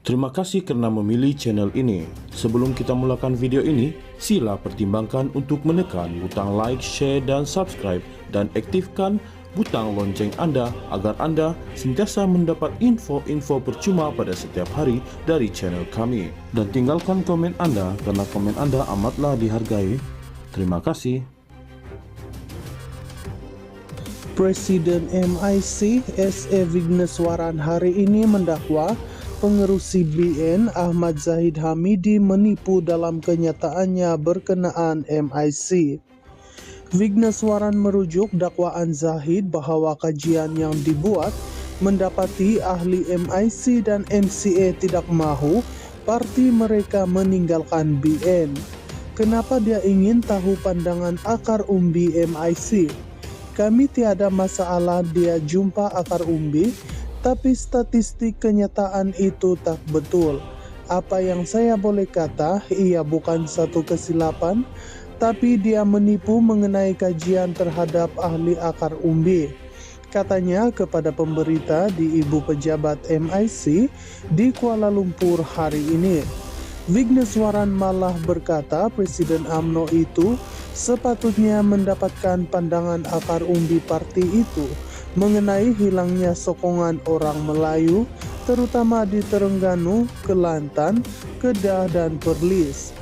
Terima kasih karena memilih channel ini. Sebelum kita mulakan video ini, sila pertimbangkan untuk menekan butang like, share, dan subscribe, dan aktifkan butang lonceng Anda agar Anda sentiasa mendapat info-info percuma pada setiap hari dari channel kami. Dan tinggalkan komen Anda karena komen Anda amatlah dihargai. Terima kasih. Presiden MIC SE Vigneswaran hari ini mendakwa pengerusi BN Ahmad Zahid Hamidi menipu dalam kenyataannya berkenaan MIC. Vigneswaran merujuk dakwaan Zahid bahwa kajian yang dibuat mendapati ahli MIC dan MCA tidak mahu parti mereka meninggalkan BN. Kenapa dia ingin tahu pandangan akar umbi MIC? Kami tiada masalah dia jumpa akar umbi, tapi statistik kenyataan itu tak betul. Apa yang saya boleh kata, ia bukan satu kesilapan, tapi dia menipu mengenai kajian terhadap ahli akar umbi. Katanya kepada pemberita di Ibu Pejabat MIC di Kuala Lumpur hari ini. Vigneswaran malah berkata Presiden UMNO itu sepatutnya mendapatkan pandangan akar umbi parti itu mengenai hilangnya sokongan orang Melayu, terutama di Terengganu, Kelantan, Kedah, dan Perlis.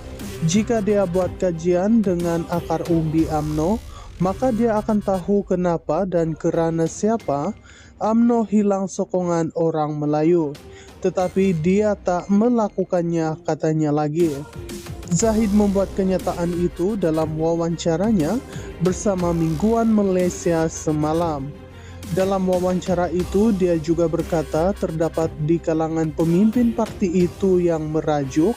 Jika dia buat kajian dengan akar umbi UMNO, maka dia akan tahu kenapa dan kerana siapa UMNO hilang sokongan orang Melayu. Tetapi dia tak melakukannya, katanya lagi. Zahid membuat kenyataan itu dalam wawancaranya bersama Mingguan Malaysia semalam. Dalam wawancara itu, dia juga berkata terdapat di kalangan pemimpin parti itu yang merajuk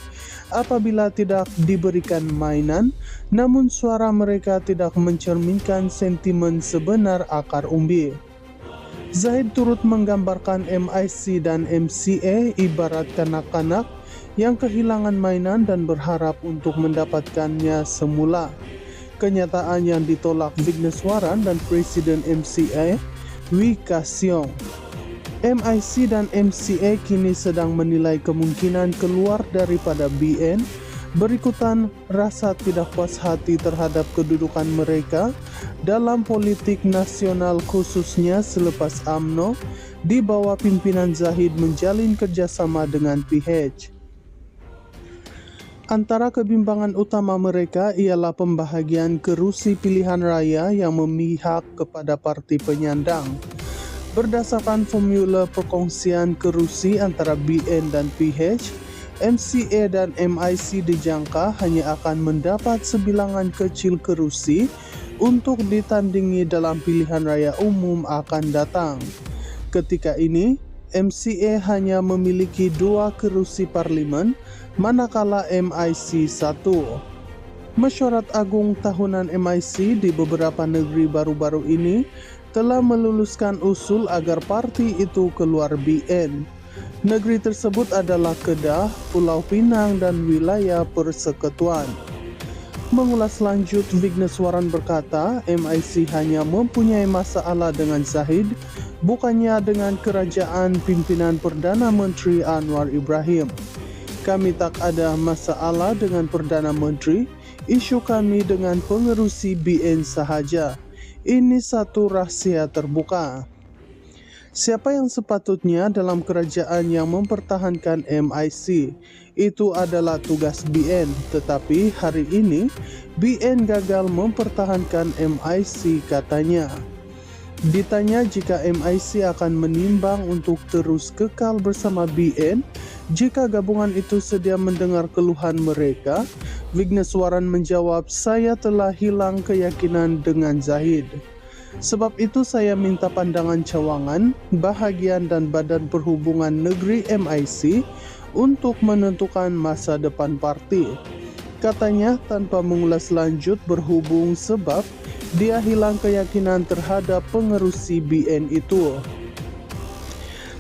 apabila tidak diberikan mainan, namun suara mereka tidak mencerminkan sentimen sebenar akar umbi. Zahid turut menggambarkan MIC dan MCA ibarat kanak-kanak yang kehilangan mainan dan berharap untuk mendapatkannya semula. Kenyataan yang ditolak Vigneswaran dan Presiden MCA Wee Ka Siong. MIC dan MCA kini sedang menilai kemungkinan keluar daripada BN berikutan rasa tidak puas hati terhadap kedudukan mereka dalam politik nasional khususnya selepas UMNO di bawah pimpinan Zahid menjalin kerjasama dengan PH. Antara kebimbangan utama mereka ialah pembahagian kerusi pilihan raya yang memihak kepada parti penyandang. Berdasarkan formula perkongsian kerusi antara BN dan PH, MCA dan MIC dijangka hanya akan mendapat sebilangan kecil kerusi untuk ditandingi dalam pilihan raya umum akan datang. Ketika ini, MCA hanya memiliki 2 kerusi parlimen, manakala MIC 1. Mesyuarat Agung Tahunan MIC di beberapa negeri baru-baru ini telah meluluskan usul agar parti itu keluar BN. Negeri tersebut adalah Kedah, Pulau Pinang, dan wilayah Persekutuan. Mengulas lanjut, Vigneswaran berkata MIC hanya mempunyai masalah dengan Zahid, bukannya dengan kerajaan pimpinan Perdana Menteri Anwar Ibrahim. Kami tak ada masalah dengan Perdana Menteri, isu kami dengan pengerusi BN sahaja. Ini satu rahasia terbuka. Siapa yang sepatutnya dalam kerajaan yang mempertahankan MIC? Itu adalah tugas BN, tetapi hari ini BN gagal mempertahankan MIC, katanya. Ditanya jika MIC akan menimbang untuk terus kekal bersama BN jika gabungan itu sedia mendengar keluhan mereka, Vigneswaran menjawab, saya telah hilang keyakinan dengan Zahid. Sebab itu saya minta pandangan cawangan, bahagian dan Badan Perhubungan Negeri MIC untuk menentukan masa depan parti. Katanya tanpa mengulas lanjut berhubung sebab dia hilang keyakinan terhadap pengerusi BN itu.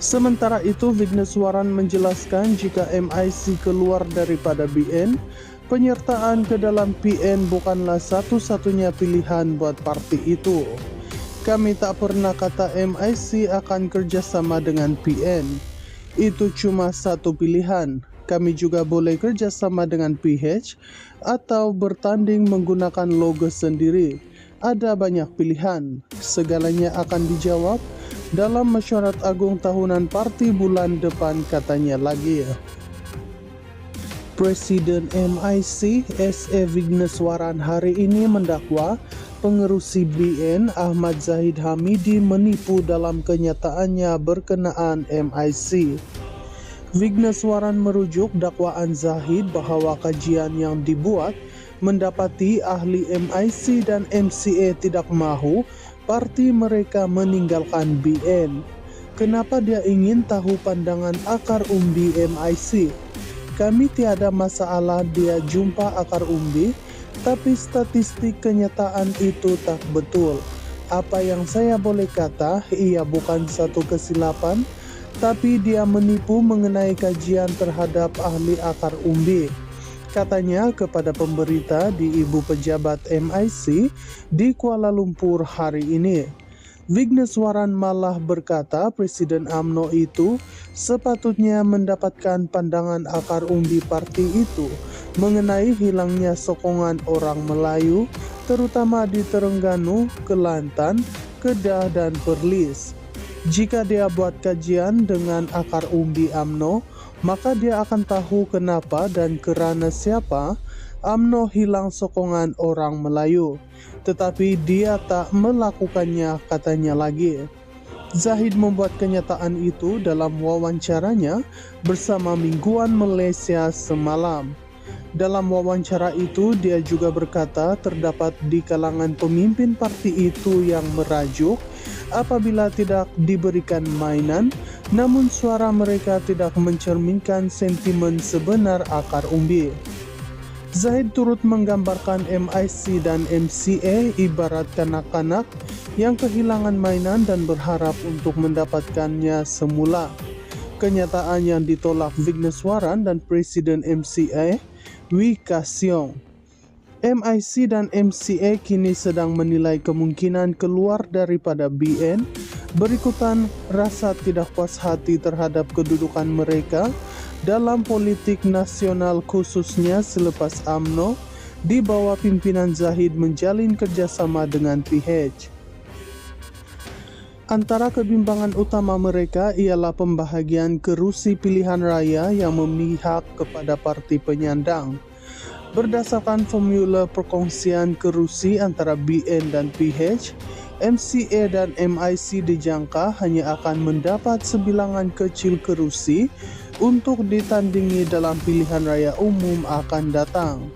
Sementara itu, Vigneswaran menjelaskan jika MIC keluar daripada BN, penyertaan ke dalam PN bukanlah satu-satunya pilihan buat parti itu. Kami tak pernah kata MIC akan kerjasama dengan PN. Itu cuma satu pilihan. Kami juga boleh kerjasama dengan PH atau bertanding menggunakan logo sendiri. Ada banyak pilihan. Segalanya akan dijawab dalam mesyuarat agung tahunan parti bulan depan, katanya lagi. Presiden MIC S.E. Vigneswaran hari ini mendakwa pengerusi BN Ahmad Zahid Hamidi menipu dalam kenyataannya berkenaan MIC. Vigneswaran merujuk dakwaan Zahid bahwa kajian yang dibuat mendapati ahli MIC dan MCA tidak mahu parti mereka meninggalkan BN. Kenapa dia ingin tahu pandangan akar umbi MIC? Kami tiada masalah dia jumpa akar umbi, tapi statistik kenyataan itu tak betul. Apa yang saya boleh kata, ia bukan satu kesilapan, tapi dia menipu mengenai kajian terhadap ahli akar umbi. Katanya kepada pemberita di Ibu Pejabat MIC di Kuala Lumpur hari ini. Vigneswaran malah berkata Presiden UMNO itu sepatutnya mendapatkan pandangan akar umbi parti itu mengenai hilangnya sokongan orang Melayu, terutama di Terengganu, Kelantan, Kedah, dan Perlis. Jika dia buat kajian dengan akar umbi UMNO, maka dia akan tahu kenapa dan kerana siapa UMNO hilang sokongan orang Melayu. Tetapi dia tak melakukannya, katanya lagi. Zahid membuat kenyataan itu dalam wawancaranya bersama Mingguan Malaysia semalam. Dalam wawancara itu, dia juga berkata terdapat di kalangan pemimpin parti itu yang merajuk apabila tidak diberikan mainan, namun suara mereka tidak mencerminkan sentimen sebenar akar umbi. Zahid turut menggambarkan MIC dan MCA ibarat kanak-kanak yang kehilangan mainan dan berharap untuk mendapatkannya semula. Kenyataan yang ditolak Vigneswaran dan Presiden MCA, Wee Ka Siong. MIC dan MCA kini sedang menilai kemungkinan keluar daripada BN berikutan rasa tidak puas hati terhadap kedudukan mereka dalam politik nasional, khususnya selepas UMNO di bawah pimpinan Zahid menjalin kerjasama dengan PH. Antara kebimbangan utama mereka ialah pembahagian kerusi pilihan raya yang memihak kepada parti penyandang. Berdasarkan formula perkongsian kerusi antara BN dan PH, MCA dan MIC dijangka hanya akan mendapat sebilangan kecil kerusi untuk ditandingi dalam pilihan raya umum akan datang.